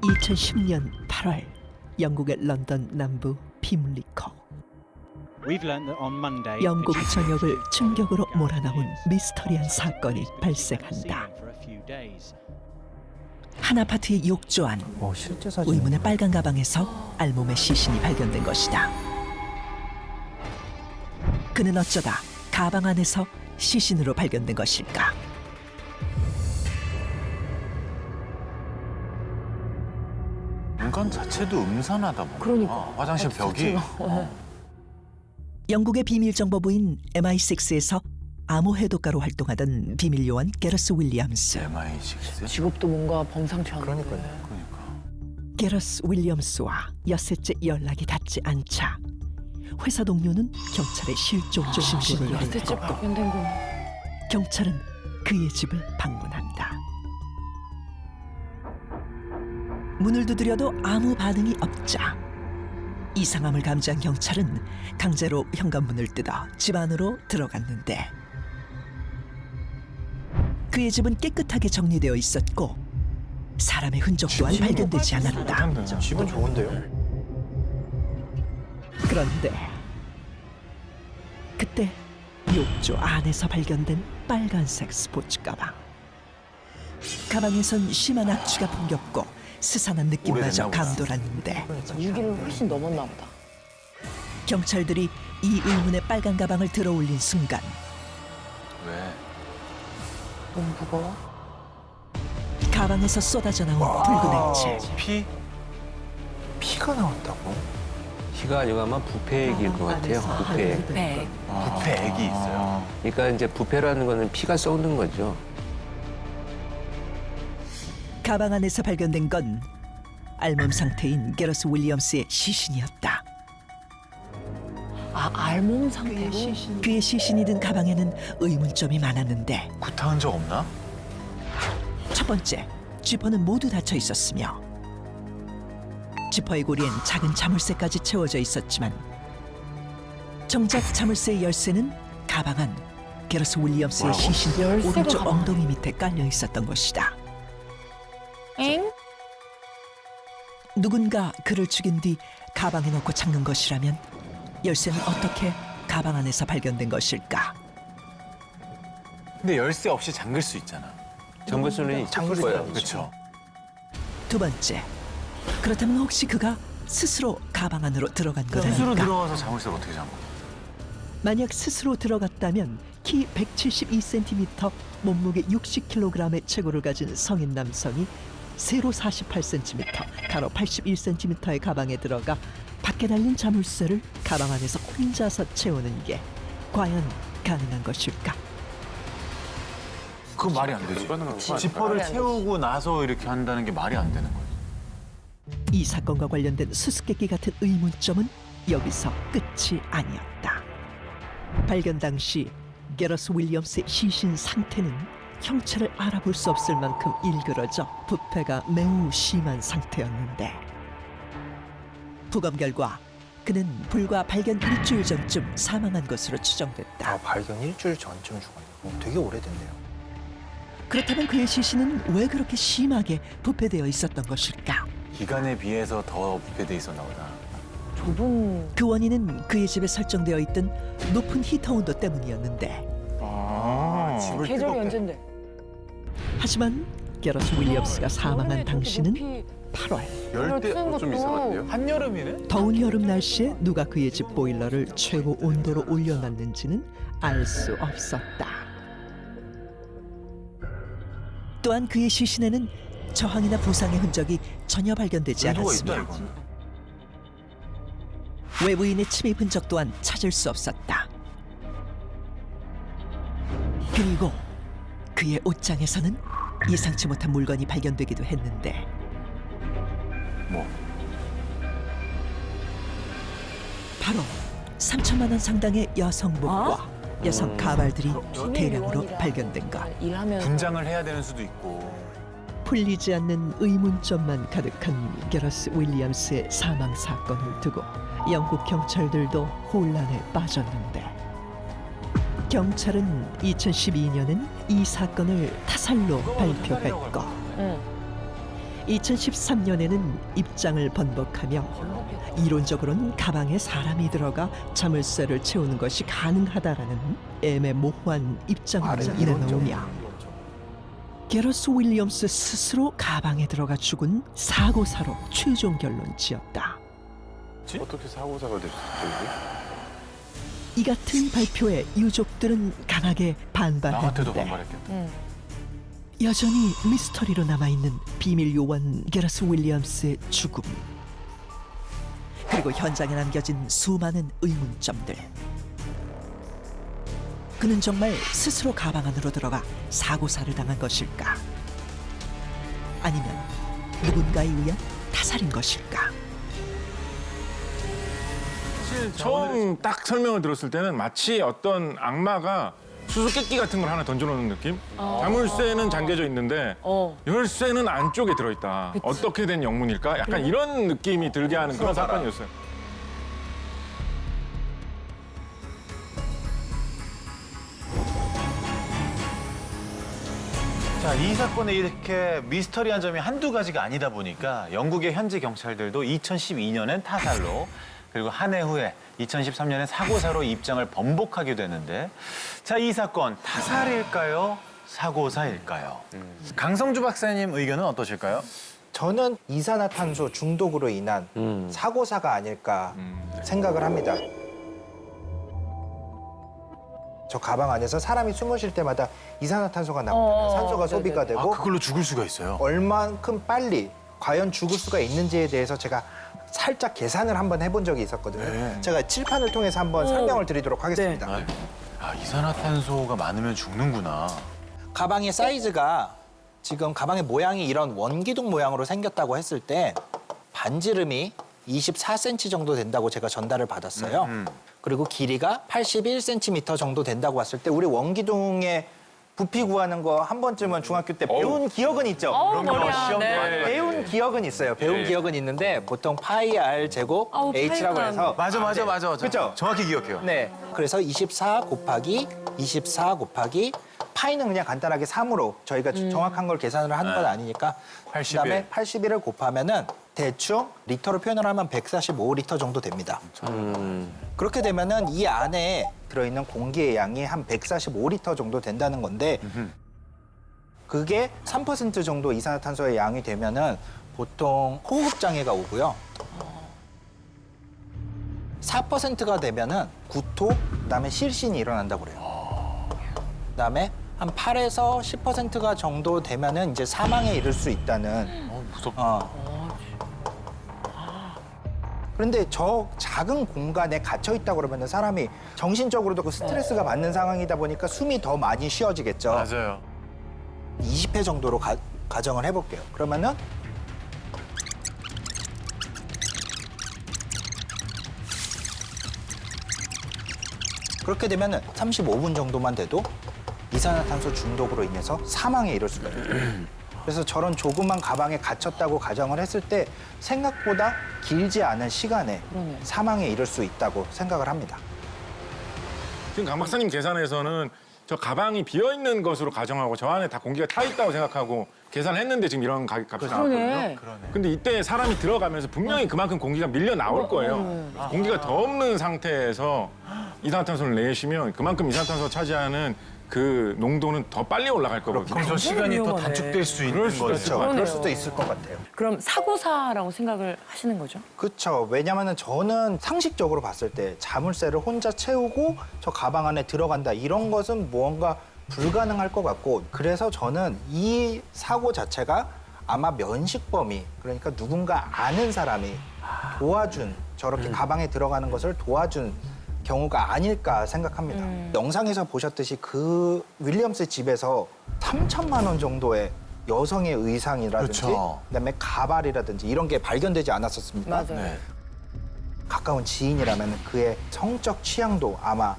2010년 8월 영국의 런던 남부 핌리코. 영국 전역을 충격으로 몰아넣은 미스터리한 사건이 발생한다. 한 아파트의 욕조 안 실제 사진. 의문의 빨간 가방에서 알몸의 시신이 발견된 것이다. 그는 어쩌다 가방 안에서 시신으로 발견된 것일까? 공간 자체도 음산하다 보니까 그러니까. 화장실 벽이 영국의 비밀정보부인 MI6에서 암호 해독가로 활동하던 비밀 요원 게러스 윌리엄스. MI6? 직업도 뭔가 범상치 않은데. 그러니까요. 그러니까 게러스 윌리엄스와 엿새째 연락이 닿지 않자 회사 동료는 경찰에 실종 신고를 엿새째 했고 발견된 건 경찰은 그의 집을 방문한다. 문을 두드려도 아무 반응이 없자 이상함을 감지한 경찰은 강제로 현관문을 뜯어 집 안으로 들어갔는데 그의 집은 깨끗하게 정리되어 있었고 사람의 흔적 또한 발견되지 않았다. 집은 좋은데요? 그런데 그때 욕조 안에서 발견된 빨간색 스포츠 가방. 가방에선 심한 악취가 풍겼고 스산한 느낌마저 오래됐나 보다. 감돌았는데 6일을 훨씬 넘었나 보다. 경찰들이 이 의문의 빨간 가방을 들어올린 순간 왜? 너무 무거워? 가방에서 쏟아져 나온 붉은 액체. 피? 피가 나왔다고? 피가 아니고 아마 부패액일 것 같아요. 부패액. 네. 부패 액이 있어요. 그러니까 이제 부패라는 거는 피가 썩는 거죠. 가방 안에서 발견된 건 알몸 상태인 게러스 윌리엄스의 시신이었다. 아, 알몸 상태로? 그의 시신이 든 가방에는 의문점이 많았는데 구타 흔적 없나? 첫 번째, 지퍼는 모두 닫혀 있었으며 지퍼의 고리엔 작은 자물쇠까지 채워져 있었지만 정작 자물쇠의 열쇠는 가방 안 게러스 윌리엄스의 뭐라고? 시신 열쇠가 오른쪽 가방 엉덩이 밑에 깔려 있었던 것이다. 엥? 누군가 그를 죽인 뒤 가방에 넣고 잠근 것이라면 열쇠는 어떻게 가방 안에서 발견된 것일까? 근데 열쇠 없이 잠글 수 있잖아. 잠글 수는 있을 거예요. 그렇죠. 두 번째, 그렇다면 혹시 그가 스스로 가방 안으로 들어간 스스로 거라니까? 들어가서 자물쇠를 어떻게 잠궈? 만약 스스로 들어갔다면 키 172cm, 몸무게 60kg의 체구를 가진 성인 남성이 세로 48cm, 가로 81cm의 가방에 들어가 밖에 달린 자물쇠를 가방 안에서 혼자서 채우는 게 과연 가능한 것일까? 그건 말이 안 되지. 지퍼를 말이 안 채우고 나서 이렇게 한다는 게 말이 안 되는 거지. 이 사건과 관련된 수수께끼 같은 의문점은 여기서 끝이 아니었다. 발견 당시 게러스 윌리엄스의 시신 상태는 형체를 알아볼 수 없을 만큼 일그러져 부패가 매우 심한 상태였는데 부검 결과 그는 불과 발견 일주일 전쯤 사망한 것으로 추정됐다. 발견 일주일 전쯤 죽었네요. 되게 오래됐네요. 그렇다면 그의 시신은 왜 그렇게 심하게 부패되어 있었던 것일까? 기간에 비해서 더 부패돼 있었나 보다. 좁은 그 원인은 그의 집에 설정되어 있던 높은 히터 온도 때문이었는데 집을 계절이 뜨겁게. 언젠데? 하지만 게러스 윌리엄스가 사망한 여름에 당시는 저기 8월. 열대 트는 것도 좀 이상한데요? 한여름이네? 더운 여름 날씨에 누가 그의 집 보일러를 최고 온도로 올려놨는지는 알 수 없었다. 또한 그의 시신에는 저항이나 부상의 흔적이 전혀 발견되지 의도가 있다 않았으며 이거는. 외부인의 침입 흔적 또한 찾을 수 없었다. 그리고 그의 옷장에서는 예상치 못한 물건이 발견되기도 했는데 뭐? 바로 3천만 원 상당의 여성복과 여성 가발들이 대량으로 발견된 것. 일하면서 분장을 해야 되는 수도 있고. 풀리지 않는 의문점만 가득한 게러스 윌리엄스의 사망 사건을 두고 영국 경찰들도 혼란에 빠졌는데 경찰은 2012년엔 이 사건을 타살로 발표했고 응. 2013년에는 입장을 번복하며 이론적으로는 가방에 사람이 들어가 자물쇠를 채우는 것이 가능하다라는 애매모호한 입장문을 내놓으며 게러스 윌리엄스 스스로 가방에 들어가 죽은 사고사로 최종 결론 지었다. 어떻게 사고사가 됐지? 이 같은 발표에 유족들은 강하게 나한테도 반발했는데 반발했겠다. 여전히 미스터리로 남아있는 비밀 요원 게러스 윌리엄스의 죽음, 그리고 현장에 남겨진 수많은 의문점들. 그는 정말 스스로 가방 안으로 들어가 사고사를 당한 것일까? 아니면 누군가에 의한 타살인 것일까? 사실 처음 딱 설명을 들었을 때는 마치 어떤 악마가 수수께끼 같은 걸 하나 던져놓는 느낌? 자물쇠는 잠겨져 있는데 열쇠는 안쪽에 들어있다. 어떻게 된 영문일까? 약간 이런 느낌이 들게 하는 그런 사건이었어요. 자, 이 사건에 이렇게 미스터리한 점이 한두 가지가 아니다 보니까 영국의 현지 경찰들도 2012년엔 타살로 그리고 한 해 후에 2013년에 사고사로 입장을 번복하게 되는데 자, 이 사건 타살일까요? 사고사일까요? 강성주 박사님 의견은 어떠실까요? 저는 이산화탄소 중독으로 인한 사고사가 아닐까 생각을 합니다. 저 가방 안에서 사람이 숨을 쉴 때마다 이산화탄소가 나오잖아요. 산소가 소비가 되고 그걸로 죽을 수가 있어요. 얼만큼 빨리 과연 죽을 수가 있는지에 대해서 제가 살짝 계산을 한번 해본 적이 있었거든요. 네. 제가 칠판을 통해서 한번 설명을 드리도록 하겠습니다. 아, 이산화탄소가 많으면 죽는구나. 가방의 사이즈가 지금 가방의 모양이 이런 원기둥 모양으로 생겼다고 했을 때 반지름이 24cm 정도 된다고 제가 전달을 받았어요. 그리고 길이가 81cm 정도 된다고 봤을 때 우리 원기둥의 부피 구하는 거 한 번쯤은 중학교 때 배운 기억은 있죠? 머리야. 시험도 네. 많이 배운 기억은 있어요. 배운 기억은 있는데 보통 파이 R 제곱 H라고 파이가 해서 맞아. 그쵸? 정확히 기억해요. 네. 그래서 24 곱하기 파이는 그냥 간단하게 3으로 저희가 정확한 걸 계산을 하는 건 아니니까 81. 그다음에 81을 곱하면은 대충 리터로 표현을 하면 145리터 정도 됩니다. 그렇게 되면은 이 안에 들어있는 공기의 양이 한 145리터 정도 된다는 건데 그게 3% 정도 이산화탄소의 양이 되면은 보통 호흡 장애가 오고요. 4%가 되면은 구토, 그다음에 실신이 일어난다고 그래요. 그다음에 한 8에서 10%가 정도 되면은 이제 사망에 이를 수 있다는. 무섭다. 그런데 저 작은 공간에 갇혀 있다 그러면은 사람이 정신적으로도 그 스트레스가 받는 상황이다 보니까 숨이 더 많이 쉬어지겠죠. 맞아요. 20회 정도로 가정을 해볼게요. 그러면은 그렇게 되면은 35분 정도만 돼도 이산화탄소 중독으로 인해서 사망에 이를 수가 있어요. 그래서 저런 조그만 가방에 갇혔다고 가정을 했을 때 생각보다 길지 않은 시간에 사망에 이를 수 있다고 생각을 합니다. 지금 강 박사님 계산에서는 저 가방이 비어 있는 것으로 가정하고 저 안에 다 공기가 차 있다고 생각하고 계산을 했는데 지금 이런 값이 나왔거든요. 그러네. 근데 이때 사람이 들어가면서 분명히 그만큼 공기가 밀려 나올 거예요. 공기가 더 없는 상태에서 이산화탄소를 내쉬면 그만큼 이산화탄소가 차지하는 그 농도는 더 빨리 올라갈 거거든요. 그럼 저 시간이 더 위험하네. 단축될 수 그럴 있는 수도 거죠. 있죠. 그럴 수도 있을 것 같아요. 그럼 사고사라고 생각을 하시는 거죠? 그렇죠. 왜냐면은 저는 상식적으로 봤을 때 자물쇠를 혼자 채우고 저 가방 안에 들어간다 이런 것은 무언가 불가능할 것 같고 그래서 저는 이 사고 자체가 아마 면식범이 그러니까 누군가 아는 사람이 도와준 저렇게 가방에 들어가는 것을 도와준 경우가 아닐까 생각합니다. 영상에서 보셨듯이 그 윌리엄스 집에서 3천만 원 정도의 여성의 의상이라든지 그렇죠. 그다음에 가발이라든지 이런 게 발견되지 않았었습니까? 맞아요. 네. 가까운 지인이라면 그의 성적 취향도 아마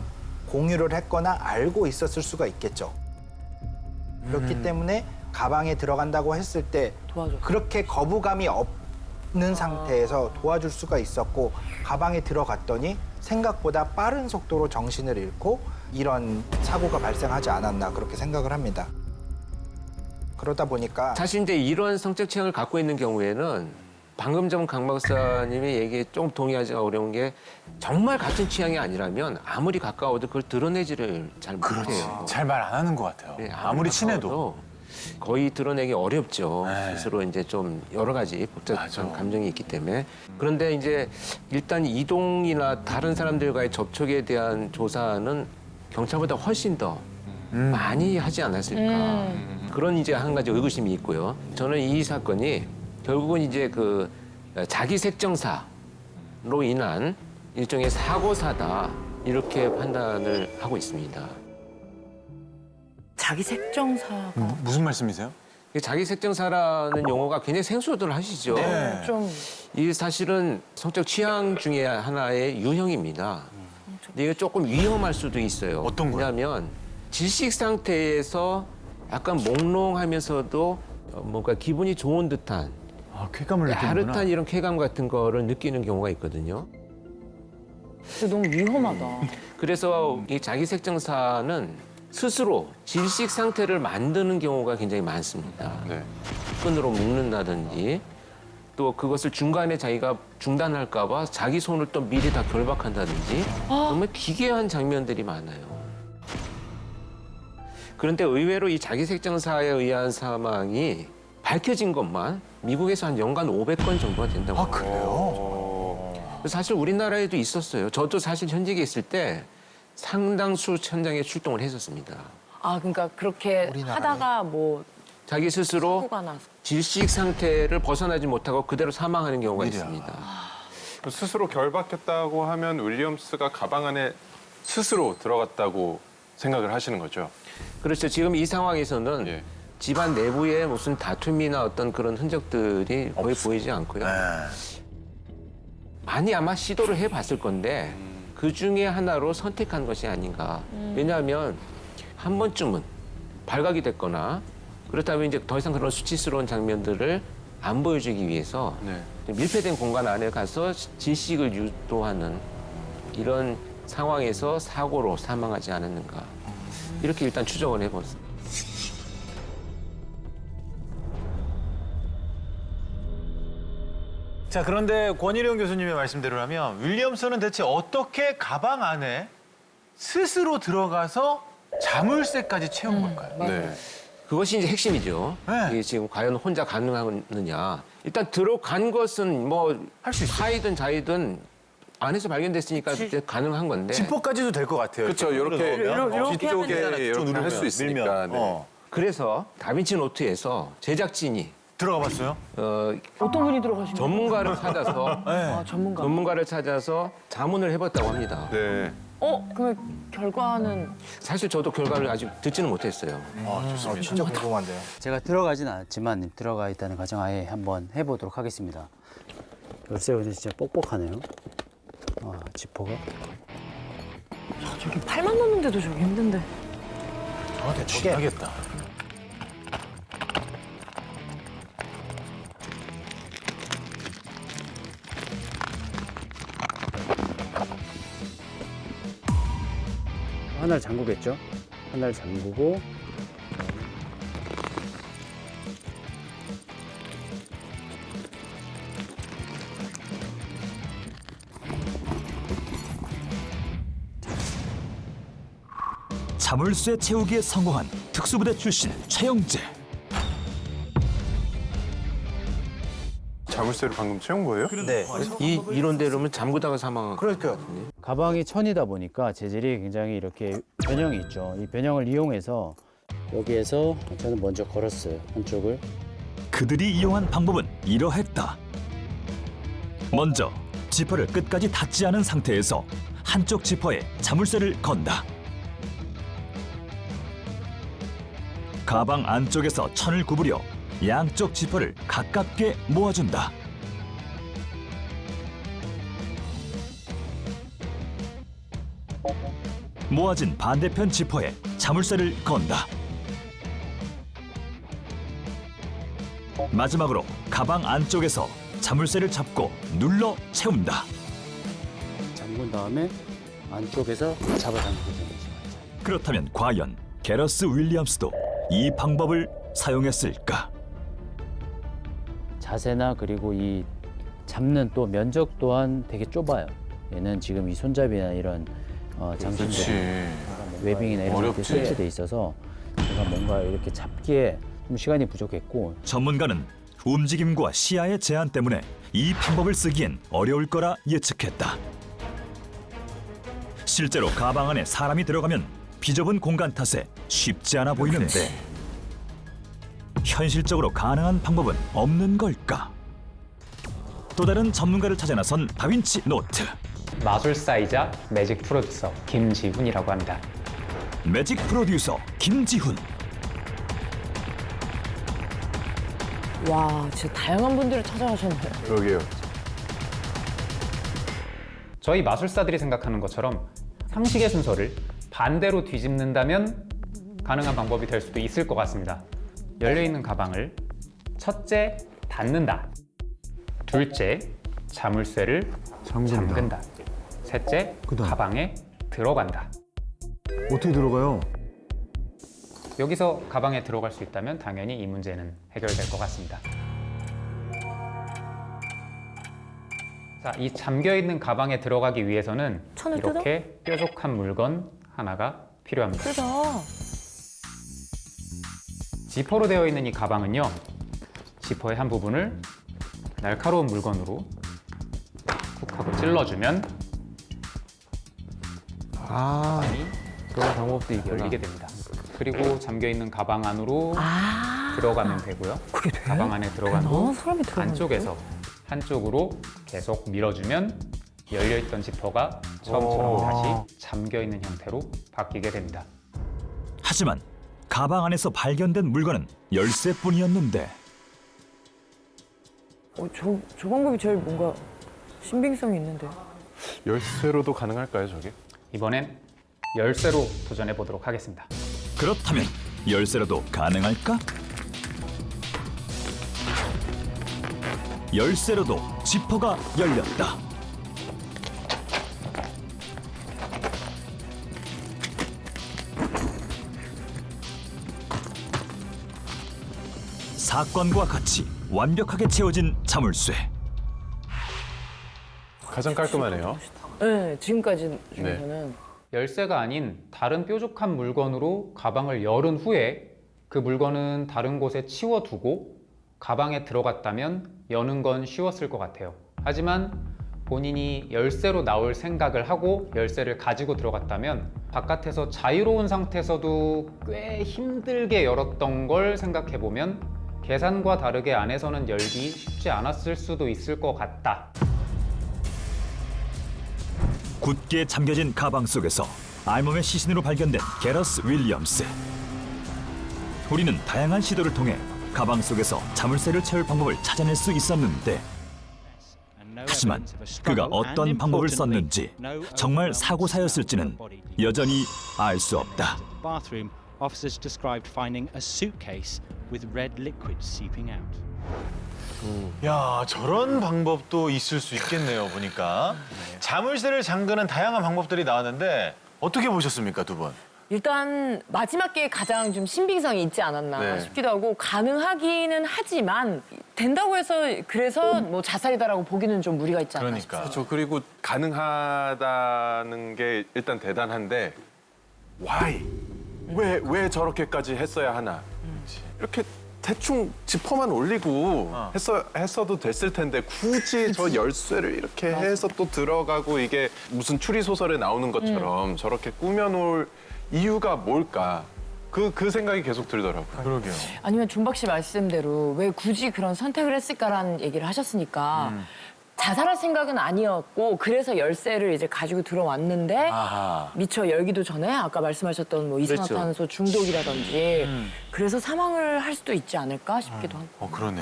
공유를 했거나 알고 있었을 수가 있겠죠. 그렇기 때문에 가방에 들어간다고 했을 때 도와줘. 그렇게 거부감이 없는 상태에서 도와줄 수가 있었고 가방에 들어갔더니 생각보다 빠른 속도로 정신을 잃고 이런 사고가 발생하지 않았나 그렇게 생각을 합니다. 그러다 보니까 사실 이제 이런 성적 취향을 갖고 있는 경우에는 방금 전 강 박사님의 얘기에 좀 동의하기가 어려운 게 정말 같은 취향이 아니라면 아무리 가까워도 그걸 드러내지를 잘 못해요. 잘 말 안 하는 것 같아요. 네, 아무리 친해도. 가까워도 거의 드러내기 어렵죠. 네. 스스로 이제 좀 여러 가지 복잡한 맞아. 감정이 있기 때문에. 그런데 이제 일단 이동이나 다른 사람들과의 접촉에 대한 조사는 경찰보다 훨씬 더 많이 하지 않았을까. 그런 이제 한 가지 의구심이 있고요. 저는 이 사건이 결국은 이제 그 자기 색정사로 인한 일종의 사고사다 이렇게 판단을 하고 있습니다. 자기 색정사가 무슨 말씀이세요? 자기 색정사라는 용어가 굉장히 생소들 하시죠. 네. 좀 이게 사실은 성적 취향 중에 하나의 유형입니다. 근데 이게 조금 위험할 수도 있어요. 어떤 거요? 왜냐하면 질식 상태에서 약간 몽롱하면서도 뭔가 기분이 좋은 듯한 아, 쾌감을 느끼는구나. 야릇한 이런 쾌감 같은 거를 느끼는 경우가 있거든요. 근데 너무 위험하다. 그래서 이 자기 색정사는 스스로 질식 상태를 만드는 경우가 굉장히 많습니다. 네. 끈으로 묶는다든지 또 그것을 중간에 자기가 중단할까 봐 자기 손을 또 미리 다 결박한다든지 정말 기괴한 장면들이 많아요. 그런데 의외로 이 자기 색정사에 의한 사망이 밝혀진 것만 미국에서 한 연간 500건 정도가 된다고 아, 합니다. 그래요? 사실 우리나라에도 있었어요. 저도 사실 현직에 있을 때 상당수 현장에 출동을 했었습니다. 아 그러니까 그렇게 우리나라에? 하다가 뭐 자기 스스로 사고가 나서 질식 상태를 벗어나지 못하고 그대로 사망하는 경우가 오히려. 있습니다. 스스로 결박했다고 하면 윌리엄스가 가방 안에 스스로 들어갔다고 생각을 하시는 거죠? 그렇죠. 지금 이 상황에서는 예. 집안 내부에 무슨 다툼이나 어떤 그런 흔적들이 거의 보이지 않고요. 네. 많이 아마 시도를 해봤을 건데 그 중에 하나로 선택한 것이 아닌가. 왜냐하면 한 번쯤은 발각이 됐거나 그렇다면 이제 더 이상 그런 수치스러운 장면들을 안 보여주기 위해서 네. 밀폐된 공간 안에 가서 질식을 유도하는 이런 상황에서 사고로 사망하지 않았는가. 이렇게 일단 추정을 해봤습니다. 자, 그런데 권일용 교수님의 말씀대로라면 윌리엄슨은 대체 어떻게 가방 안에 스스로 들어가서 자물쇠까지 채운 걸까요? 네. 그것이 이제 핵심이죠. 네. 이게 지금 과연 혼자 가능하느냐. 일단 들어간 것은 뭐 할 수 있어요. 사이든 자이든 안에서 발견됐으니까 이제 가능한 건데. 지퍼까지도 될 것 같아요. 그렇죠. 이렇게 이렇게 뒤쪽에 하면 이렇게 할 수 있으니까. 네. 그래서 다빈치 노트에서 제작진이 들어가 봤어요? 어떤 분이 들어가신 거예요? 전문가를 찾아서 아 전문가. 전문가를 찾아서 자문을 해봤다고 합니다. 네. 그러면 결과는 사실 저도 결과를 아직 듣지는 못했어요. 좋습니다. 진짜 궁금한데요. 제가 들어가진 않았지만 들어가 있다는 가정하에 한번 해보도록 하겠습니다. 열쇠가 근데 진짜 뻑뻑하네요. 지퍼가. 저기 팔만 넣는데도 저기 힘든데. 대충 하겠다. 하나를 잠그겠죠? 하나를 잠그고 자물쇠 채우기에 성공한 특수부대 출신 최영재. 자물쇠를 방금 채운 거예요? 네. 이 이론대로면 잠그다가 사망한 그러니까 가방이 천이다 보니까 재질이 굉장히 이렇게 변형이 있죠. 이 변형을 이용해서 여기에서 저는 먼저 걸었어요. 한쪽을. 그들이 이용한 방법은 이러했다. 먼저 지퍼를 끝까지 닫지 않은 상태에서 한쪽 지퍼에 자물쇠를 건다. 가방 안쪽에서 천을 구부려 양쪽 지퍼를 가깝게 모아준다. 모아진 반대편 지퍼에 자물쇠를 건다. 마지막으로 가방 안쪽에서 자물쇠를 잡고 눌러 채운다. 잠근 다음에 안쪽에서 잡아당기게 되는 거죠. 그렇다면 과연 게러스 윌리엄스도 이 방법을 사용했을까? 자세나 그리고 이 잡는 또 면적 또한 되게 좁아요. 얘는 지금 이 손잡이나 이런 장식들이 웨빙이나 이런 것들이 설치돼 있어서 제가 뭔가 이렇게 잡기에 좀 시간이 부족했고 전문가는 움직임과 시야의 제한 때문에 이 방법을 쓰기엔 어려울 거라 예측했다. 실제로 가방 안에 사람이 들어가면 비좁은 공간 탓에 쉽지 않아 보이는데 현실적으로 가능한 방법은 없는 걸까? 또 다른 전문가를 찾아 나선 다빈치 노트. 마술사이자 매직 프로듀서 김지훈이라고 합니다. 매직 프로듀서 김지훈. 와, 진짜 다양한 분들을 찾아가셨네요. 그러게요. 저희 마술사들이 생각하는 것처럼 상식의 순서를 반대로 뒤집는다면 가능한 방법이 될 수도 있을 것 같습니다. 열려있는 가방을 첫째, 닫는다. 둘째, 자물쇠를 잠근다. 셋째, 가방에 들어간다. 어떻게 들어가요? 여기서 가방에 들어갈 수 있다면 당연히 이 문제는 해결될 것 같습니다. 자, 이 잠겨있는 가방에 들어가기 위해서는 천을 이렇게 뾰족한 물건 하나가 필요합니다. 크다. 지퍼로 되어 있는 이 가방은요, 지퍼의 한 부분을 날카로운 물건으로 쿡 하고 찔러주면 그런 방법도 있구나. 열리게 됩니다. 그리고 잠겨있는 가방 안으로 들어가면 되고요. 그게 돼? 가방 안에 들어간 아, 후 사람이 들어가는 안쪽에서 한쪽으로 계속 밀어주면 열려있던 지퍼가 처음처럼 다시 잠겨있는 형태로 바뀌게 됩니다. 하지만 가방 안에서 발견된 물건은 열쇠뿐이었는데 저 방법이 제일 뭔가 신빙성이 있는데. 열쇠로도 가능할까요, 저게? 이번엔 열쇠로 도전해 보도록 하겠습니다. 그렇다면 열쇠로도 가능할까? 열쇠로도 지퍼가 열렸다. 사건과 같이 완벽하게 채워진 자물쇠. 가장 깔끔하네요. 네, 지금까지 중에서는. 열쇠가 아닌 다른 뾰족한 물건으로 가방을 열은 후에 그 물건은 다른 곳에 치워두고 가방에 들어갔다면 여는 건 쉬웠을 것 같아요. 하지만 본인이 열쇠로 나올 생각을 하고 열쇠를 가지고 들어갔다면 바깥에서 자유로운 상태에서도 꽤 힘들게 열었던 걸 생각해보면 계산과 다르게 안에서는 열기 쉽지 않았을 수도 있을 것 같다. 굳게 잠겨진 가방 속에서 알몸의 시신으로 발견된 게러스 윌리엄스. 우리는 다양한 시도를 통해 가방 속에서 자물쇠를 채울 방법을 찾아낼 수 있었는데 하지만 그가 어떤 방법을 썼는지 정말 사고사였을지는 여전히 알 수 없다. Officers described finding a suitcase with red liquid seeping out. 야, 저런 방법도 있을 수 있겠네요, 보니까. 자물쇠를 잠그는 다양한 방법들이 나왔는데 어떻게 보셨습니까, 두 분? 일단 마지막 게 가장 좀 신빙성이 있지 않았나 네. 싶기도 하고 가능하기는 하지만 된다고 해서 그래서 뭐 자살이다라고 보기는 좀 무리가 있지 않나 싶어요. 그렇죠. 그리고 가능하다는 게 일단 대단한데 why? 왜 저렇게까지 했어야 하나? 이렇게 대충 지퍼만 올리고 했어도 됐을 텐데 굳이 저 열쇠를 이렇게 해서 또 들어가고 이게 무슨 추리 소설에 나오는 것처럼 저렇게 꾸며놓을 이유가 뭘까? 그 생각이 계속 들더라고요. 그러게요. 아니면 준박 씨 말씀대로 왜 굳이 그런 선택을 했을까라는 얘기를 하셨으니까 자살할 생각은 아니었고 그래서 열쇠를 이제 가지고 들어왔는데 아하. 미처 열기도 전에 아까 말씀하셨던 뭐 이산화탄소 중독이라든지 그래서 사망을 할 수도 있지 않을까 싶기도 하고. 그러네.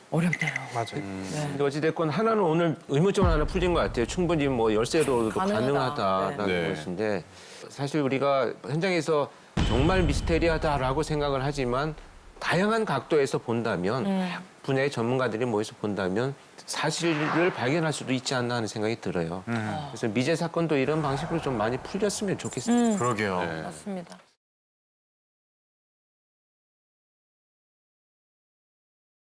어렵네요. 맞아요. 근데 어찌됐건 하나는 오늘 의문점 하나 풀린 것 같아요. 충분히 뭐 열쇠로도 가능하다라는 네. 것인데 사실 우리가 현장에서 정말 미스테리하다라고 생각을 하지만 다양한 각도에서 본다면 분야의 전문가들이 모여서 본다면 사실을 발견할 수도 있지 않나 하는 생각이 들어요. 그래서 미제 사건도 이런 방식으로 좀 많이 풀렸으면 좋겠습니다. 그러게요. 맞습니다.